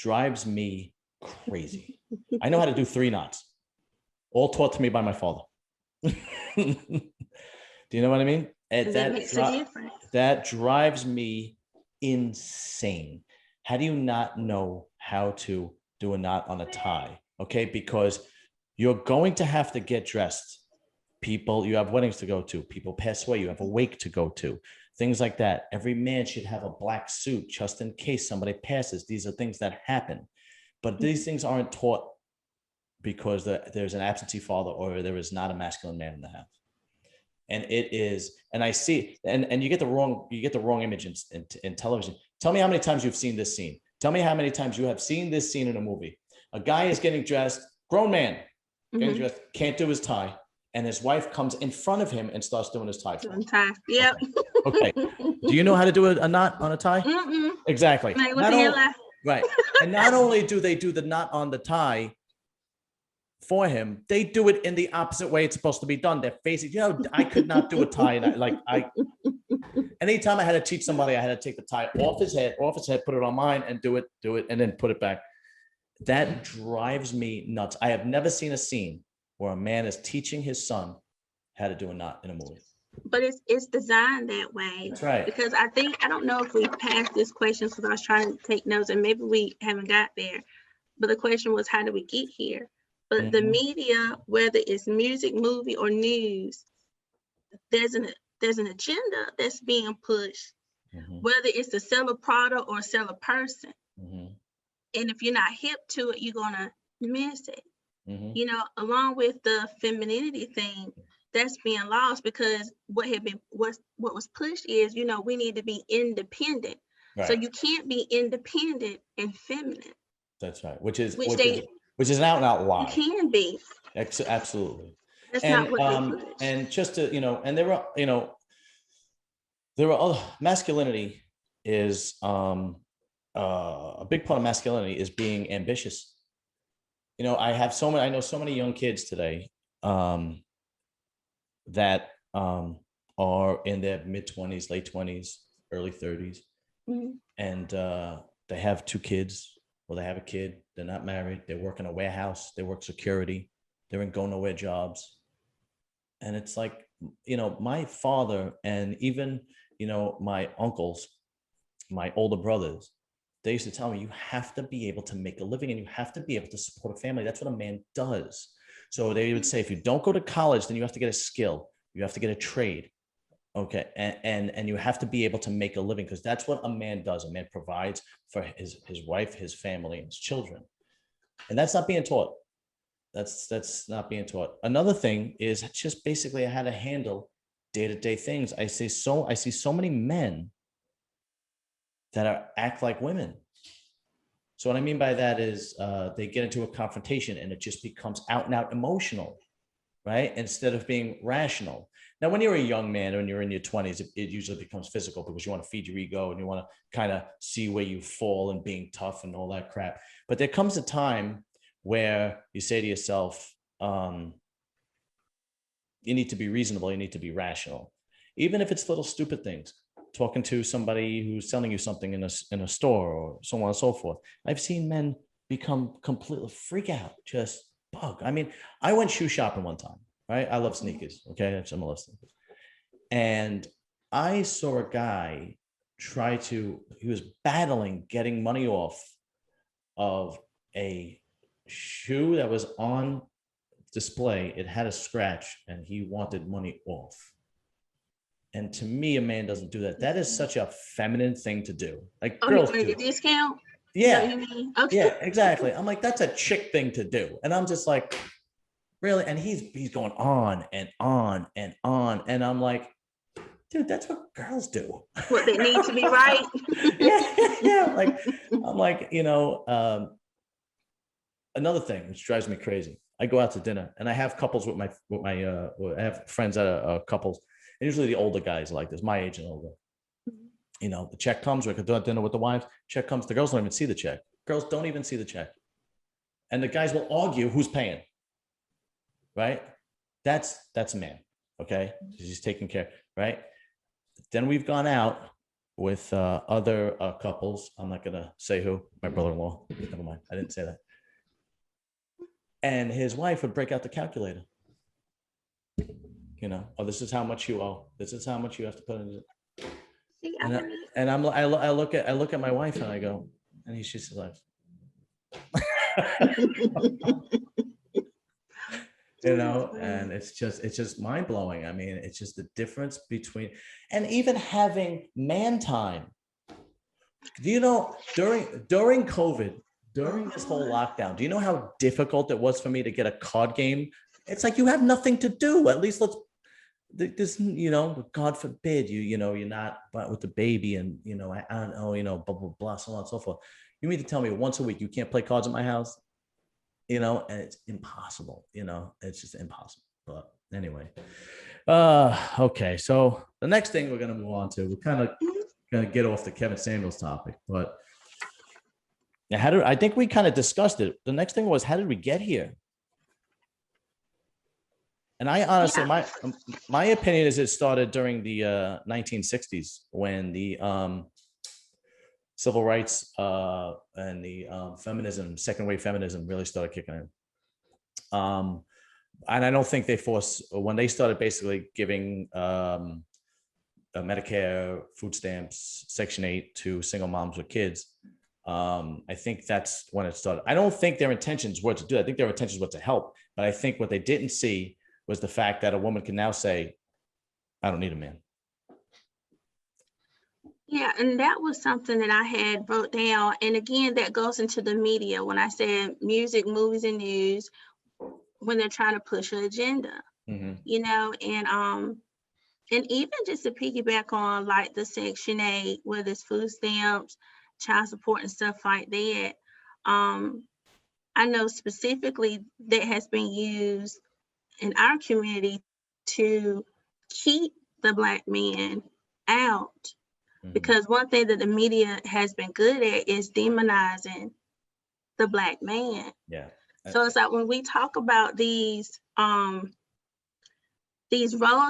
drives me crazy. I know how to do 3 knots, all taught to me by my father. Do you know what I mean? And that makes a difference. That drives me insane. How do you not know how to do a knot on a tie? Okay, because you're going to have to get dressed. People, you have weddings to go to. People pass away. You have a wake to go to. Things like that. Every man should have a black suit just in case somebody passes. These are things that happen. But these things aren't taught because there's an absentee father or there is not a masculine man in the house. And it is, and I see, and you get the wrong image in television. Tell me how many times you've seen this scene. Tell me how many times you have seen this scene in a movie. A guy is getting dressed, grown man, getting dressed, can't do his tie. And his wife comes in front of him and starts doing his tie for him. Yep. Okay. Do you know how to do a knot on a tie? Exactly. Right. And not only do they do the knot on the tie for him, they do it in the opposite way it's supposed to be done. They're facing, I could not do a tie. And anytime I had to teach somebody, I had to take the tie off his head, put it on mine and do it, and then put it back. That drives me nuts. I have never seen a scene where a man is teaching his son how to do a knot in a movie. But it's designed that way. That's right. Because I don't know if we passed this question because I was trying to take notes and maybe we haven't got there. But the question was, how do we get here? But the media, whether it's music, movie, or news, there's an agenda that's being pushed, whether it's to sell a product or sell a person. And if you're not hip to it, you're gonna miss it. Along with the femininity thing, that's being lost because what was pushed is, we need to be independent. Right. So you can't be independent and feminine. That's right. Which is an out and out lie. You can be. Absolutely. That's not what they push. And just to, and there are other, masculinity is a big part of masculinity is being ambitious. I know so many young kids today that are in their mid-20s, late 20s, early 30s, and they have 2 kids, or they have a kid, they're not married, they work in a warehouse, they work security, they're in go-nowhere jobs. And it's like, my father and even, my uncles, my older brothers, they used to tell me, you have to be able to make a living and you have to be able to support a family. That's what a man does. So they would say, if you don't go to college, then you have to get a skill. You have to get a trade. Okay. And you have to be able to make a living because that's what a man does. A man provides for his wife, his family, and his children. And that's not being taught. That's not being taught. Another thing is just basically how to handle day-to-day things. I see so many men that act like women. So what I mean by that is they get into a confrontation and it just becomes out and out emotional, right? Instead of being rational. Now, when you're a young man and you're in your 20s, it usually becomes physical because you want to feed your ego and you want to kind of see where you fall and being tough and all that crap. But there comes a time where you say to yourself, you need to be reasonable, you need to be rational, even if it's little stupid things. Talking to somebody who's selling you something in a store or so on and so forth. I've seen men become completely freak out, just bug. I mean, I went shoe shopping one time, right? I love sneakers. Okay. I have some sneakers. And I saw a guy he was battling getting money off of a shoe that was on display. It had a scratch and he wanted money off. And to me, a man doesn't do that. That is such a feminine thing to do. Like girls do. A discount? Yeah. You mean? Okay. Yeah, exactly. I'm like, that's a chick thing to do. And I'm just like, really? And he's going on and on and on. And I'm like, dude, that's what girls do. What they need to be right. Yeah. Like, I'm like, another thing which drives me crazy. I go out to dinner and I have couples with my I have friends that are couples. And usually the older guys are like this, my age and older. The check comes, we could do dinner with the wives, check comes, the girls don't even see the check. Girls don't even see the check. And the guys will argue who's paying, right? That's a man, okay? He's taking care, right? Then we've gone out, with other couples. I'm not gonna say who. My brother-in-law. Never mind. I didn't say that. And his wife would break out the calculator. You know, oh, this is how much you owe. This is how much you have to put in it. See, I look at my wife and I go, and she's like, you know, and it's just mind blowing. I mean, it's just the difference between, and even having man time. Do you know during COVID, during this whole lockdown, do you know how difficult it was for me to get a card game? It's like you have nothing to do. At least let's this, you know, God forbid you know, you're not with the baby and, you know, I don't know, you know, blah, blah, blah, so on and so forth. You mean to tell me once a week you can't play cards at my house, you know, and it's impossible, you know, it's just impossible. But anyway, okay. So the next thing we're going to move on to, we're kind of going to get off the Kevin Samuels topic, but I think we kind of discussed it. The next thing was, how did we get here? And I honestly, my opinion is it started during the 1960s when the civil rights and the feminism, second wave feminism really started kicking in. And I don't think when they started basically giving Medicare, food stamps, Section 8 to single moms with kids. I think that's when it started. I don't think their intentions were to do that. I think their intentions were to help. But I think what they didn't see was the fact that a woman can now say, I don't need a man. Yeah, and that was something that I had wrote down. And again, that goes into the media. When I said music, movies, and news, when they're trying to push an agenda, you know, and even just to piggyback on like the Section 8, where there's food stamps, child support, and stuff like that. I know specifically that has been used in our community to keep the Black man out. Because one thing that the media has been good at is demonizing the Black man. Yeah. So it's like when we talk about these roles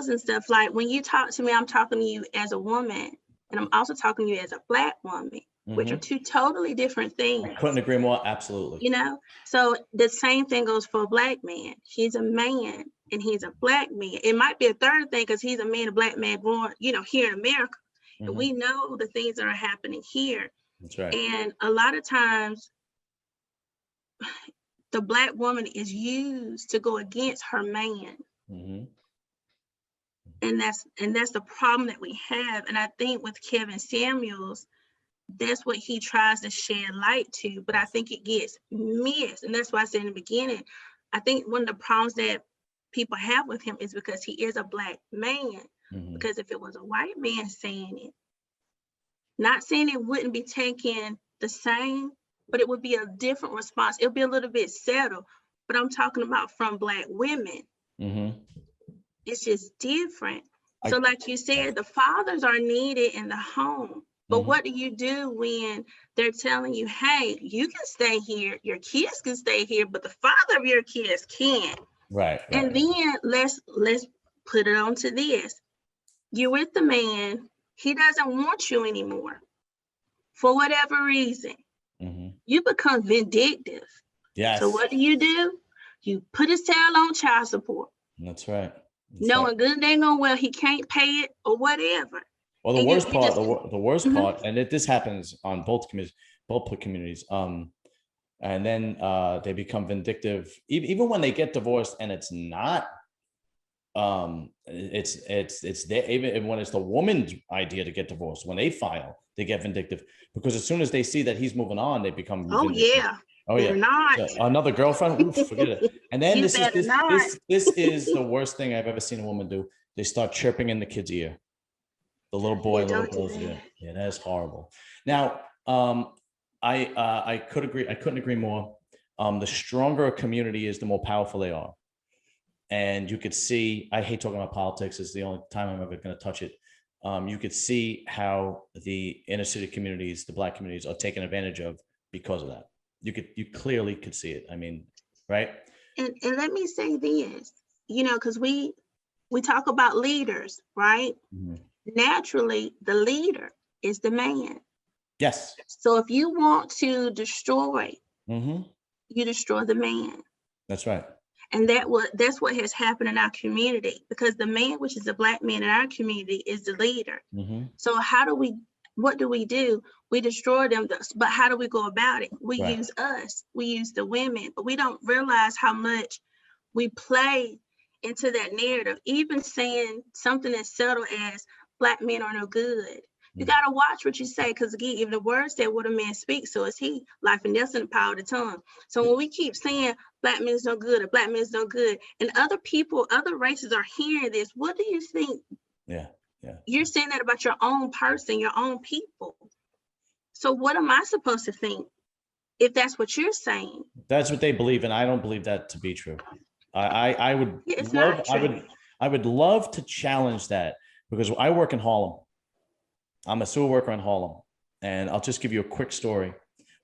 and stuff, like when you talk to me, I'm talking to you as a woman, and I'm also talking to you as a Black woman, which are two totally different things. I couldn't agree more. Absolutely. You know, so the same thing goes for a Black man. He's a man and he's a Black man. It might be a third thing because he's a man, a Black man born, you know, here in America. And we know the things that are happening here. That's right. And a lot of times the Black woman is used to go against her man. And that's the problem that we have. And I think with Kevin Samuels, that's what he tries to shed light to, but I think it gets missed. And that's why I said in the beginning, I think one of the problems that people have with him is because he is a Black man. Because if it was a white man saying it, not saying it wouldn't be taken the same, but it would be a different response. It'll be a little bit settled, but I'm talking about from Black women. It's just different. So like you said, the fathers are needed in the home. But what do you do when they're telling you, hey, you can stay here, your kids can stay here, but the father of your kids can't? Right. And then let's put it on to this. You're with the man, he doesn't want you anymore. For whatever reason, you become vindictive. Yes. So what do? You put his tail on child support. That's right. Knowing good and dang on well he can't pay it or whatever. Well, the worst part, and this happens on both communities, and then they become vindictive, even when they get divorced, and it's not, it's there, even when it's the woman's idea to get divorced, when they file, they get vindictive, because as soon as they see that he's moving on, they become vindictive. They're not. So another girlfriend, oof, forget it. And then this is the worst thing I've ever seen a woman do. They start chirping in the kid's ear. The little boy, little girl's ear. Yeah, that is horrible. Now, I couldn't agree more. The stronger a community is, the more powerful they are. And you could see, I hate talking about politics. It's the only time I'm ever going to touch it. You could see how the inner city communities, the Black communities, are taken advantage of because of that. You clearly could see it. I mean, right? And let me say this, you know, because we talk about leaders, right? Naturally, the leader is the man. Yes. So if you want to destroy, Mm-hmm. you destroy the man. That's right. And that's what has happened in our community, because the man, which is the Black man in our community, is the leader. Mm-hmm. So what do? We destroy them, but how do we go about it? We Right. use us, we use the women, but we don't realize how much we play into that narrative. Even saying something as subtle as Black men are no good. You got to watch what you say, because again, if the word said what a man speaks, so is he. Life and death in the power of the tongue. So when we keep saying Black men is no good, or Black men is no good, and other people, other races are hearing this, what do you think? Yeah. You're saying that about your own person, your own people. So what am I supposed to think if that's what you're saying? That's what they believe, and I don't believe that to be true. I would It's love, not true. I would love to challenge that, because I work in Harlem. I'm a sewer worker in Harlem, and I'll just give you a quick story.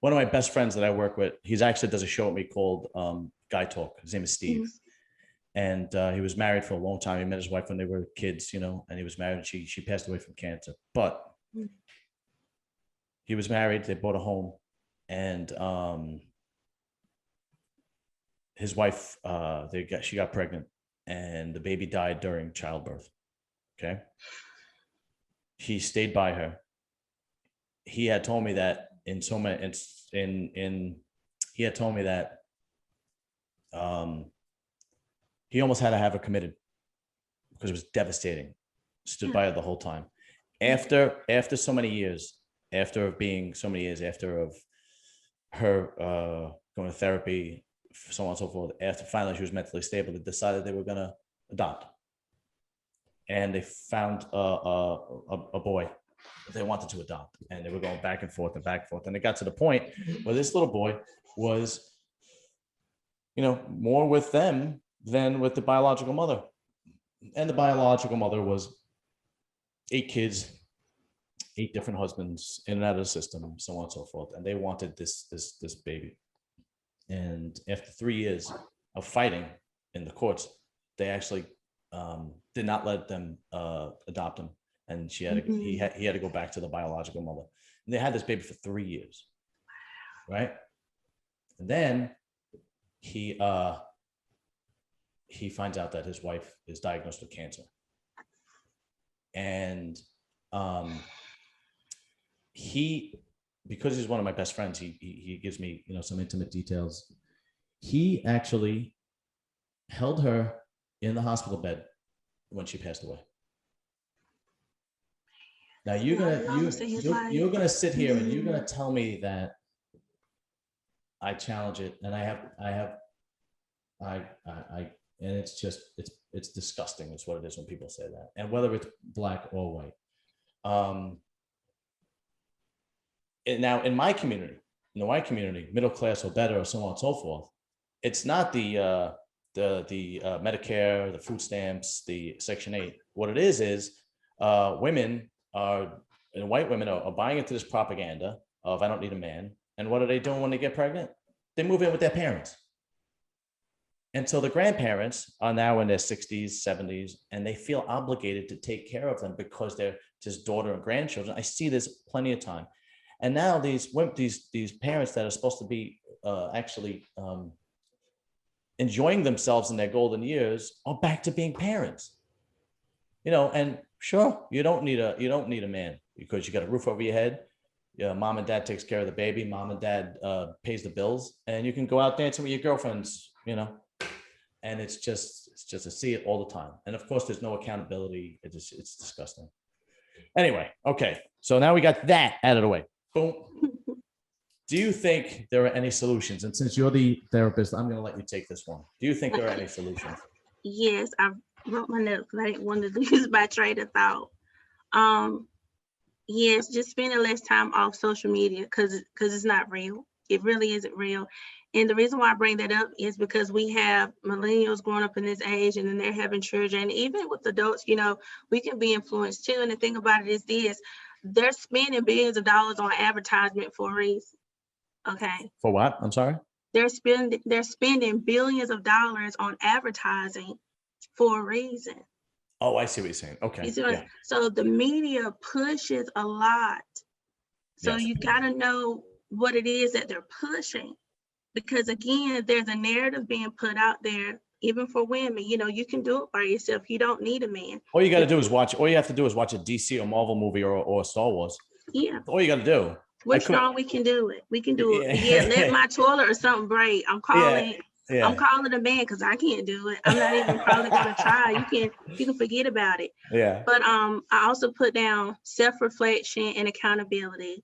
One of my best friends that I work with, he's actually does a show with me called Guy Talk. His name is Steve. And he was married for a long time. He met his wife when they were kids, you know, and he was married. She passed away from cancer, but he was married. They bought a home, and his wife, she got pregnant, and the baby died during childbirth. Okay, he stayed by her. He had told me that in so many, he had told me that he almost had to have her committed because it was devastating. Stood by her the whole time. After so many years, after of her going to therapy, so on and so forth, after finally she was mentally stable, they decided they were going to adopt. And they found a boy they wanted to adopt. And they were going back and forth and back and forth. And it got to the point where this little boy was, you know, more with them than with the biological mother. And the biological mother was 8 kids, 8 different husbands, in and out of the system, so on and so forth. And they wanted this baby. And after 3 years of fighting in the courts, they actually did not let them adopt him. And he had to go back to the biological mother. And they had this baby for 3 years, right? And then he finds out that his wife is diagnosed with cancer. And because he's one of my best friends, he gives me, you know, some intimate details. He actually held her in the hospital bed when she passed away. Now you're gonna sit here and you're gonna tell me that I challenge it, and and it's just it's disgusting. It's what it is when people say that, and whether it's black or white. Now in my community, in the white community, middle class or better, or so on and so forth, it's not the Medicare, the food stamps, the Section 8. What it is women and white women are buying into this propaganda of I don't need a man. And what are they doing when they get pregnant? They move in with their parents. And so the grandparents are now in their 60s, 70s, and they feel obligated to take care of them because they're just daughter and grandchildren. I see this plenty of time. And now these parents that are supposed to be actually enjoying themselves in their golden years are back to being parents. You know, and sure, you don't need a man because you got a roof over your head. Yeah, mom and dad takes care of the baby. Mom and dad pays the bills, and you can go out dancing with your girlfriends. You know, and it's just I see it all the time. And of course, there's no accountability. It's disgusting. Anyway, okay, so now we got that out of the way. Boom. Do you think there are any solutions? And since you're the therapist, I'm going to let you take this one. Do you think there are any solutions? Yes, I wrote my notes because I didn't want to lose my train of thought. Yes, just spending less time off social media because it's not real. It really isn't real. And the reason why I bring that up is because we have millennials growing up in this age, and then they're having children. And even with adults, you know, we can be influenced too. And the thing about it is this: they're spending billions of dollars on advertisement for a reason. Okay. For what? I'm sorry? They're spending billions of dollars on advertising for a reason. Oh, I see what you're saying. You Okay. see what Yeah. so the media pushes a lot. So Yes. you got to know what it is that they're pushing. Because again, there's a narrative being put out there, even for women. You know, you can do it by yourself. You don't need a man. All you got to do is watch. All you have to do is watch a DC or Marvel movie or Star Wars. Yeah. All you got to do. We're strong. We can do it. We can do it. But yeah, Yeah. let my toilet or something break. I'm Yeah. calling. I'm Yeah. calling a man because I can't do it. I'm not even probably going to try. You can forget about it. Yeah. But I also put down self-reflection and accountability.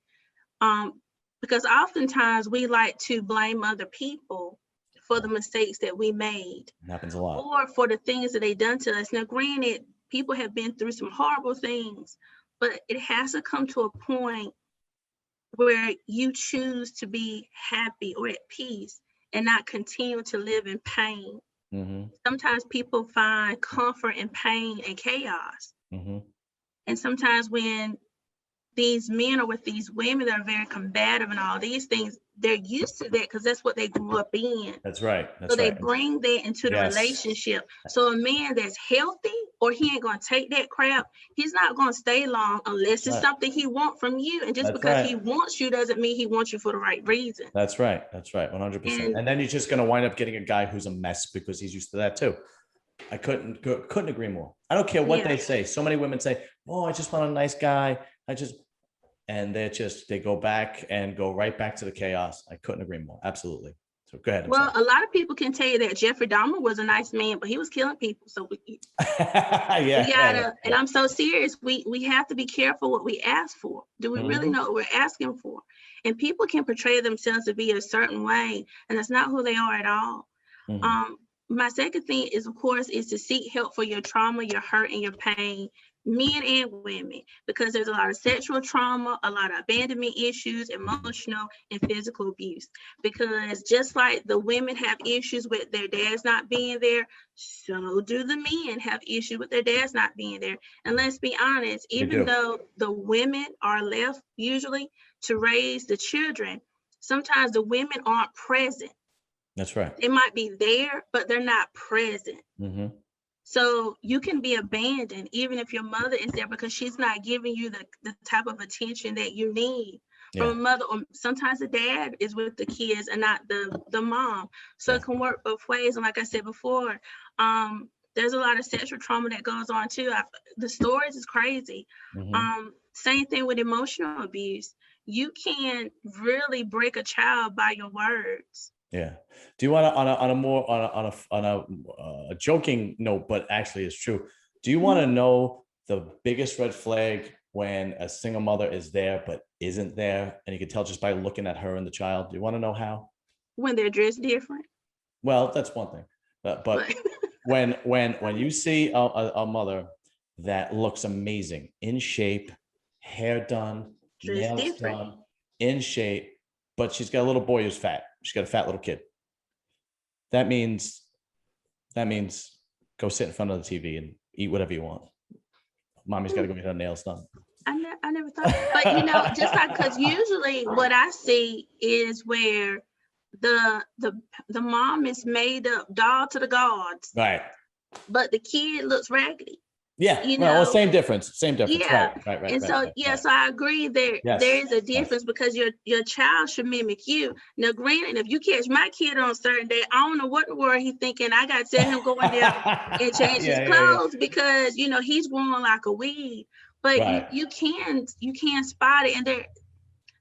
Because oftentimes we like to blame other people for the mistakes that we made. It happens a lot. Or for the things that they done to us. Now, granted, people have been through some horrible things, but it has to come to a point where you choose to be happy or at peace and not continue to live in pain. Mm-hmm. Sometimes people find comfort in pain and chaos. Mm-hmm. And sometimes when these men are with these women that are very combative and all these things, they're used to that because that's what they grew up in. That's right. So That's they right. bring that into the Yes. relationship. So a man that's healthy, or he ain't gonna take that crap, he's not gonna stay long unless it's something he wants from you. And just That's because right. he wants you doesn't mean he wants you for the right reason. That's right. That's right. 100%. And then you're just going to wind up getting a guy who's a mess because he's used to that too. I couldn't agree more. I don't care what they say. So many women say, "Oh, I just want a nice guy." And they go back and go right back to the chaos. I couldn't agree more. Absolutely. So go ahead. Well, a lot of people can tell you that Jeffrey Dahmer was a nice man, but he was killing people. So we gotta, and I'm so serious. We have to be careful what we ask for. Do we really know what we're asking for? And people can portray themselves to be a certain way, and that's not who they are at all. My second thing is, of course, is to seek help for your trauma, your hurt, and your pain, men and women, because there's a lot of sexual trauma, a lot of abandonment issues, emotional and physical abuse. Because just like the women have issues with their dads not being there, so do the men have issues with their dads not being there. And let's be honest, even though the women are left usually to raise the children, sometimes the women aren't present. That's right. They might be there, but they're not present. So you can be abandoned even if your mother is there because she's not giving you the type of attention that you need from a mother. Or sometimes the dad is with the kids and not the mom. So it can work both ways. And like I said before, there's a lot of sexual trauma that goes on too. The stories is crazy. Same thing with emotional abuse. You can really break a child by your words. Yeah. Do you want to on a joking note, but actually it's true. Do you want to know the biggest red flag when a single mother is there but isn't there, and you can tell just by looking at her and the child? Do you want to know how? When they're dressed different. Well, that's one thing, but when you see a mother that looks amazing, in shape, hair done, nails done, in shape, but she's got a little boy who's fat. She's got a fat little kid. That means go sit in front of the TV and eat whatever you want. Mommy's got to go get her nails done. I never thought, but you know, just like, because usually what I see is where the mom is made up doll to the gods, right? But the kid looks raggedy. Yeah, well, same difference. Yeah. Right. And so, so I agree there is a difference because your child should mimic you. Now, granted, if you catch my kid on a certain day, I don't know what in the world he's thinking. I got to tell him go in there and change his clothes because, you know, he's growing like a weed. But you can spot it. And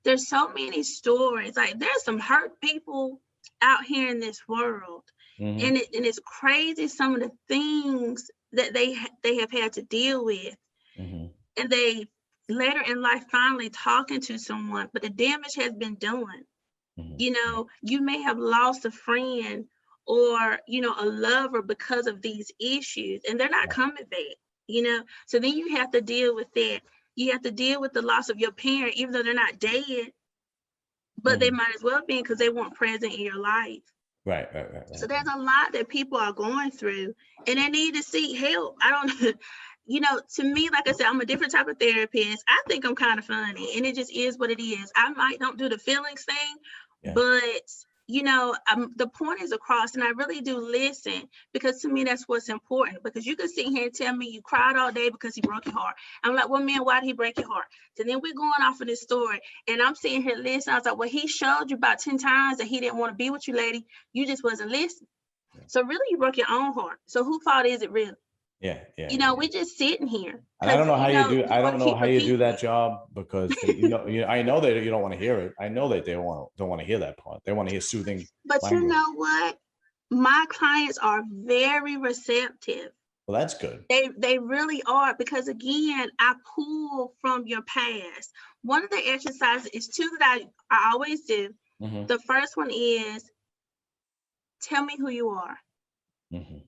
there's so many stories. Like, there's some hurt people out here in this world. And it's crazy some of the things that they have had to deal with. And they later in life finally talking to someone, but the damage has been done. You know, you may have lost a friend or, you know, a lover because of these issues, and they're not coming back, you know. So then you have to deal with that. You have to deal with the loss of your parent, even though they're not dead, but they might as well be because they weren't present in your life. Right. So there's a lot that people are going through, and they need to seek help. I don't, you know, to me, like I said, I'm a different type of therapist. I think I'm kind of funny, and it just is what it is. I might don't do the feelings thing, but the point is across, and I really do listen, because to me that's what's important. Because you can sit here and tell me you cried all day because he broke your heart. I'm like, well, man, why did he break your heart? So then we're going off of this story, and I'm sitting here listening. I was like, well, he showed you about 10 times that he didn't want to be with you, lady. You just wasn't listening. So really, you broke your own heart. So whose fault is it really? Yeah. We're just sitting here. And I don't know how you do. I don't know how you do that repeating. job, because I know that you don't want to hear it. I know that they don't want to hear that part. They want to hear soothing But language. you know what? My clients are very receptive. Well, that's good. They really are, because again, I pull from your past. One of the exercises is two that I always do. Mm-hmm. The first one is, tell me who you are. Mm-hmm.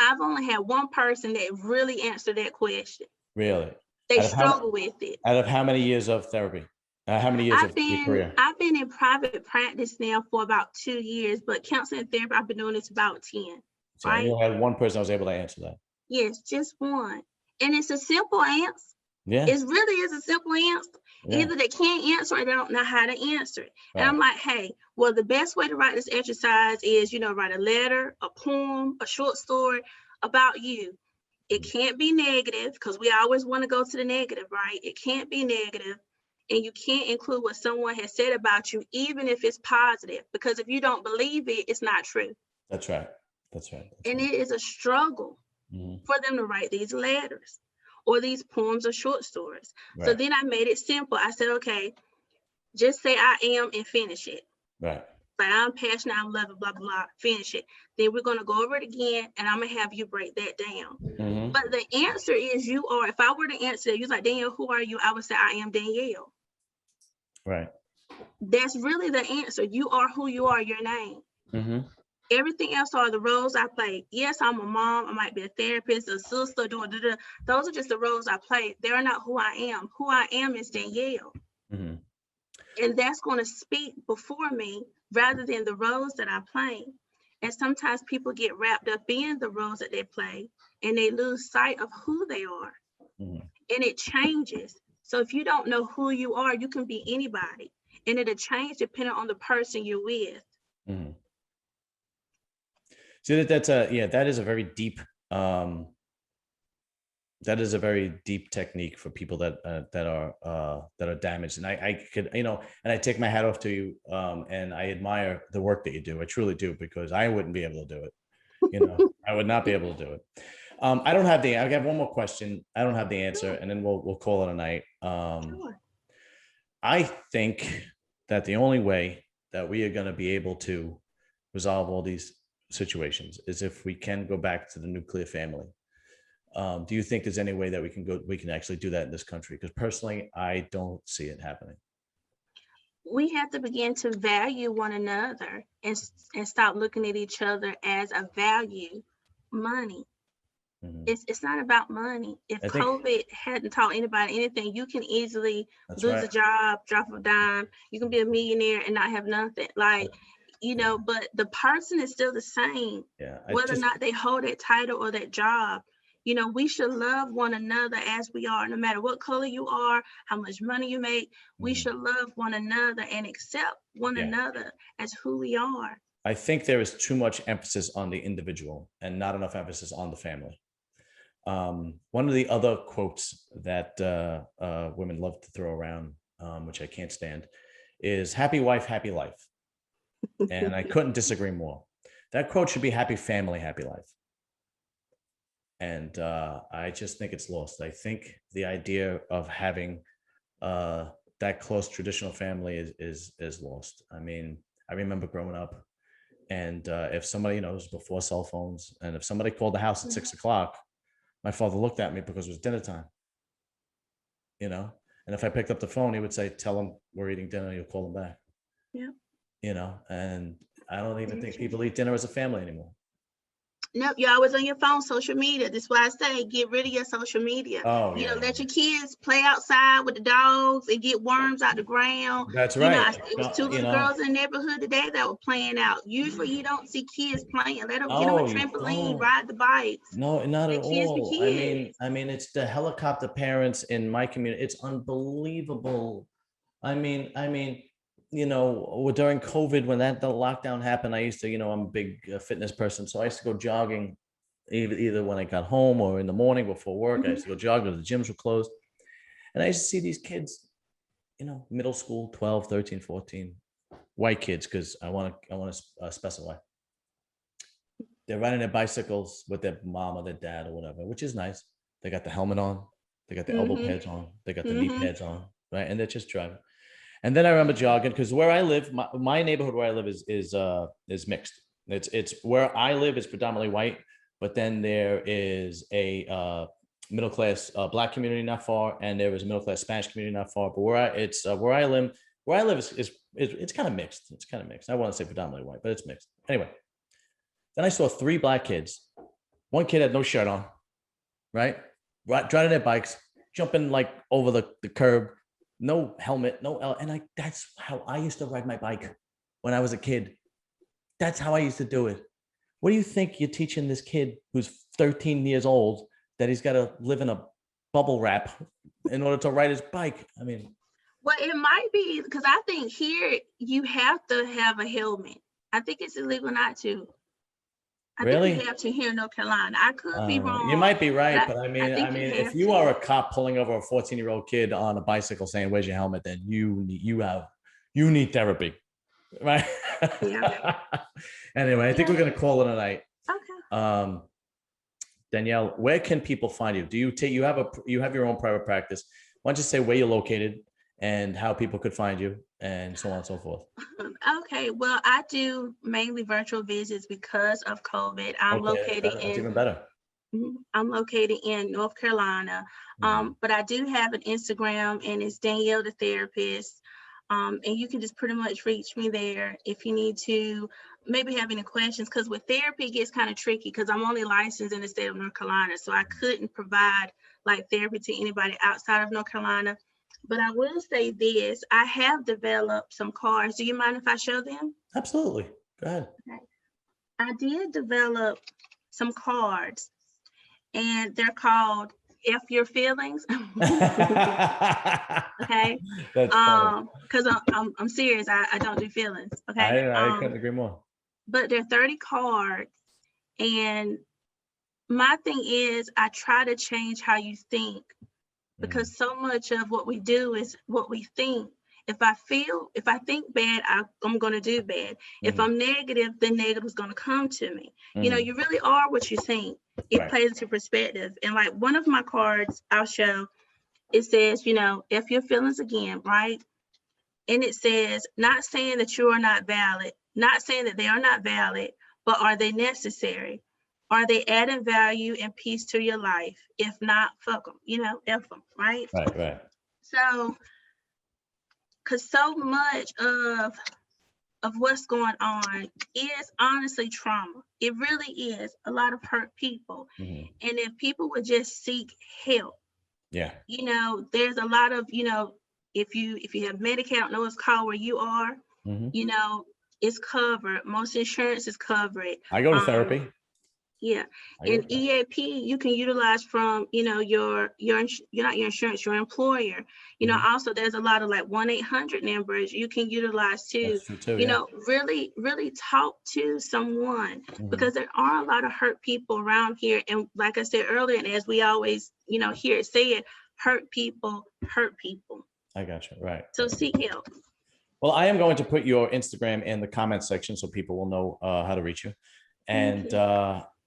I've only had one person that really answered that question. Really? They struggle with it. Out of how many years of therapy? How many years of your career? I've been in private practice now for about 2 years, but counseling and therapy, I've been doing this about 10. So right? you had one person that was able to answer that. Yes, just one. And it's a simple answer. Yeah. It really is a simple answer. Yeah. Either they can't answer or they don't know how to answer it. Right. And I'm like, hey, well, the best way to write this exercise is, write a letter, a poem, a short story about you. It can't be negative, because we always want to go to the negative, right? It can't be negative. And you can't include what someone has said about you, even if it's positive, because if you don't believe it, it's not true. That's right. And it is a struggle for them to write these letters or these poems or short stories. Right. So then I made it simple. I said, okay, just say I am and finish it. Right. Like, I'm passionate, I'm loving, blah, blah, blah, finish it. Then we're going to go over it again, and I'm going to have you break that down. Mm-hmm. But the answer is you are. If I were to answer, you're like, Danielle, who are you? I would say, I am Danielle. Right. That's really the answer. You are who you are, your name. Mm-hmm. Everything else are the roles I play. Yes, I'm a mom. I might be a therapist, a sister, those are just the roles I play. They're not who I am. Who I am is Danielle. Mm-hmm. And that's going to speak before me rather than the roles that I play. And sometimes people get wrapped up in the roles that they play, and they lose sight of who they are. Mm-hmm. And it changes. So if you don't know who you are, you can be anybody. And it'll change depending on the person you're with. Mm-hmm. See, that is a very deep technique for people that are damaged. And I could, and I take my hat off to you, and I admire the work that you do. I truly do, because I wouldn't be able to do it. I would not be able to do it. I have one more question. I don't have the answer, and then we'll call it a night. Sure. I think that the only way that we are going to be able to resolve all these situations is if we can go back to the nuclear family. Do you think there's any way that we can actually do that in this country? Because personally, I don't see it happening. We have to begin to value one another and stop looking at each other as a value money. Mm-hmm. It's not about money. If COVID hadn't taught anybody anything, you can easily lose a job, drop a dime. You can be a millionaire and not have nothing. But the person is still the same. Yeah, whether or not they hold that title or that job. We should love one another as we are, no matter what color you are, how much money you make. We should love one another and accept one another as who we are. I think there is too much emphasis on the individual and not enough emphasis on the family. One of the other quotes that women love to throw around, which I can't stand, is happy wife, happy life. And I couldn't disagree more. That quote should be happy family, happy life. And I just think it's lost. I think the idea of having that close traditional family is lost. I mean, I remember growing up, and if somebody, it was before cell phones, and if somebody called the house at 6 o'clock, my father looked at me because it was dinner time. And if I picked up the phone, he would say, "Tell them we're eating dinner. You'll call them back." Yeah. And I don't even think people eat dinner as a family anymore. Nope, you're always on your phone, social media. That's why I say get rid of your social media. Let your kids play outside with the dogs and get worms out the ground. That's right. It was two little girls in the neighborhood today that were playing out. Usually you don't see kids playing. Let them get on a trampoline, ride the bikes. No, not at all. I mean, it's the helicopter parents in my community. It's unbelievable. I mean, during COVID, when the lockdown happened, I used to, I'm a big fitness person. So I used to go jogging either when I got home or in the morning before work. I used to go jog because the gyms were closed. And I used to see these kids, middle school, 12, 13, 14, white kids, because I want to specify. They're riding their bicycles with their mom or their dad or whatever, which is nice. They got the helmet on. They got the elbow pads on. They got the knee pads on, right? And they're just driving. And then I remember jogging because where I live, my neighborhood where I live is mixed. It's where I live is predominantly white, but then there is a middle class Black community not far, and there is a middle class Spanish community not far. But where I live is it's kind of mixed. It's kind of mixed. I want to say predominantly white, but it's mixed. Anyway, then I saw 3 Black kids. One kid had no shirt on, right? Driving their bikes, jumping like over the curb. No helmet, and that's how I used to ride my bike when I was a kid. That's how I used to do it. What do you think you're teaching this kid who's 13 years old that he's got to live in a bubble wrap in order to ride his bike? I mean, well, it might be because I think here you have to have a helmet. I think it's illegal not to. I really? think you have to here in North Carolina. I could be wrong. You might be right, but I mean, if you are a cop pulling over a 14-year-old kid on a bicycle saying, "Where's your helmet?" then you need therapy, right? Yeah. Anyway, I think we're gonna call it a night. Okay. Danielle, where can people find you? Do you have your own private practice? Why don't you say where you're located and how people could find you and so on and so forth? Okay, well, I do mainly virtual visits because of COVID. That's even better. I'm located in North Carolina, but I do have an Instagram, and it's Danielle the Therapist. And you can just pretty much reach me there if you need to maybe have any questions, because with therapy it gets kind of tricky because I'm only licensed in the state of North Carolina, so I couldn't provide like therapy to anybody outside of North Carolina. But I will say this, I have developed some cards. Do you mind if I show them? Absolutely. Go ahead. Okay. I did develop some cards, and they're called F Your Feelings. Okay. That's funny. Because I'm serious. I don't do feelings. Okay. I couldn't agree more. But they're 30 cards. And my thing is I try to change how you think, because so much of what we do is what we think. If I think bad, I'm going to do bad. If I'm negative, then negative is going to come to me. You really are what you think. It plays into perspective. And like one of my cards I'll show, it says, F your feelings again, right? And it says, not saying that you are not valid, not saying that they are not valid, but are they necessary? Are they adding value and peace to your life? If not, fuck them, F them, right? Right. So, because so much of what's going on is honestly trauma. It really is a lot of hurt people. And if people would just seek help, there's a lot of, if you have Medicaid, I don't know what's called where you are, it's covered. Most insurance is covered. I go to therapy. Yeah. And EAP, you can utilize from, your not your insurance, your employer. Also there's a lot of like 1-800 numbers you can utilize too. Really, really talk to someone, because there are a lot of hurt people around here. And like I said earlier, and as we always, hear it said, hurt people hurt people. I got you. Right. So seek help. Well, I am going to put your Instagram in the comment section so people will know how to reach you. And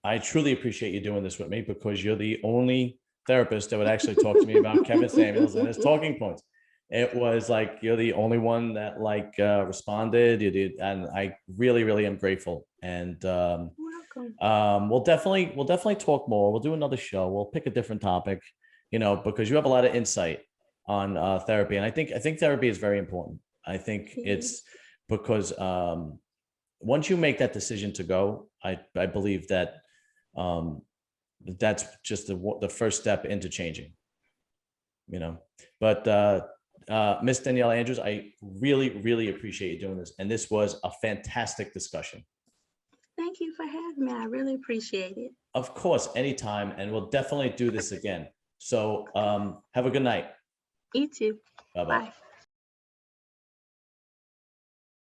I truly appreciate you doing this with me, because you're the only therapist that would actually talk to me about Kevin Samuels and his talking points. It was like, you're the only one that responded. You did. And I really, really am grateful. And we'll definitely talk more. We'll do another show. We'll pick a different topic, because you have a lot of insight on therapy. And I think therapy is very important. I think it's because once you make that decision to go, I believe that that's just the first step into changing, But Miss Danielle Andrews, I really, really appreciate you doing this. And this was a fantastic discussion. Thank you for having me. I really appreciate it. Of course, anytime. And we'll definitely do this again. So have a good night. You too. Bye-bye. Bye.